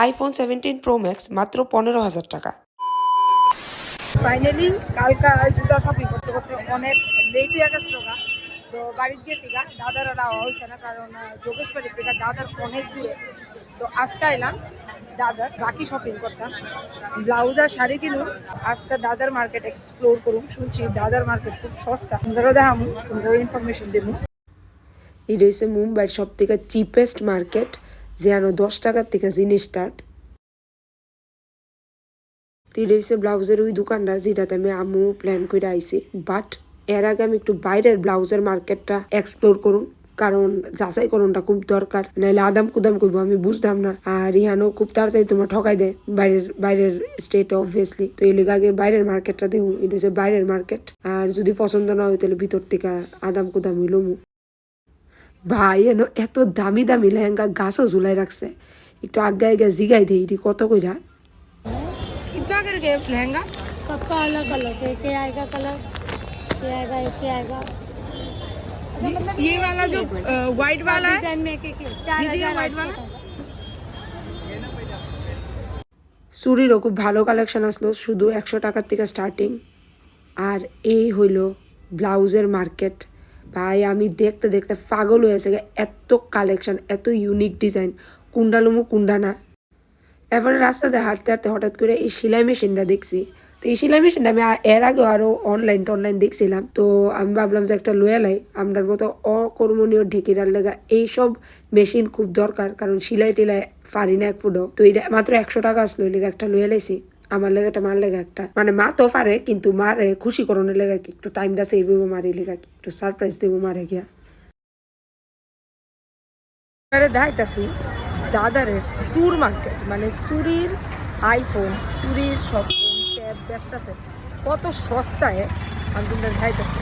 IPhone 17 pro max মাত্র 15,000 টাকা। Finally কালকা জুতা শপিং করতে করতে অনেক লেট হয়ে গেছিল গা। তো বাড়িতে গেছি গা, দাদার আর আওয়া হয়েছে না, কারণ যোগেশবাড়ি থেকে দাদার অনেক দূরে। তো আজকে এলাম দাদার বাকি শপিং করতাম, ব্লাউজ আর শাড়ি কিনুন। আজকে দাদার মার্কেট এক্সপ্লোর করুন, শুনছি দাদার মার্কেট খুব সস্তা, তোমরাও দেখামু, তোমরাও ইনফরমেশন দেবো। এটা হচ্ছে মুম্বাইয়ের সব থেকে চিপেস্ট মার্কেট, যেন 10 টাকার থেকে জিনিস স্টার্ট। তো এটা হচ্ছে ব্লাউজের ওই দোকানটা যেটাতে আমি আম্মু প্ল্যান করে আইছি। বাট এর আগে আমি একটু বাইরের ব্লাউজের মার্কেটটা এক্সপ্লোর করুন, কারণ যাচাই করুনটা খুব দরকার, নাহলে আদাম কুদাম করবো আমি বুঝতাম না। আর ইহানো খুব তাড়াতাড়ি তোমার ঠকাই দেয় বাইরের স্টেট অবভিয়াসলি। তো এই লিগে আগে বাইরের মার্কেটটা দেখুন, এটা হচ্ছে বাইরের মার্কেট। আর যদি পছন্দ না হয় তাহলে ভিতর থেকে আদাম কুদাম হইল মু। ভাই এনো এত দামি দামি লেহেঙ্গা গাছও ঝুলাই রাখছে, একটু আগে আগে জিগাই দেই এটি কত কইরা। कितना करके लहंगा? सबका अलग अलग है, एक आएगा कलर, ये आएगा, एक आएगा। ये वाला जो व्हाइट वाला है, डिजाइन में एक 4,800 চুরিরও খুব ভালো কালেকশন আসলো, শুধু 100 টাকার থেকে স্টার্টিং। আর এই হইল ব্লাউজের মার্কেট। ভাই আমি দেখতে দেখতে পাগল হয়েছে, এত কালেকশন, এত ইউনিক ডিজাইন, কুন্ডা লুমু কুন্ডা না। এরপরে রাস্তাতে হাঁটতে হাঁটতে হঠাৎ করে এই সেলাই মেশিনটা দেখছি। তো এই সেলাই মেশিনটা আমি এর আগে আরও অনলাইন দেখছিলাম। তো আমি ভাবলাম যে একটা লয়ে লাই, আমরার মতো অকর্মণীয় ঢেকিরার লেগা এইসব মেশিন খুব দরকার, কারণ সেলাই টেলাই পারি না এক ফুটও। তো এটা মাত্র 100 টাকা আসলো, এই লেগে একটা লয়ে লাইছি। আমার লেগে একটা মার লেগে একটা, মানে মা তো পারে কিন্তু মারে খুশি করানোর লেগে কি একটু টাইমটা সেভ হইব, মারি লেগা কি একটু সারপ্রাইজ দেবো মারে গিয়া। দেখাইতাছি দাদারের সুর মার্কেট, মানে সুরির আইফোন, সুরির সব ট্যাব ব্যস্ত আছে, কত সস্তায় আমি তোমরা দেখাইতাছি।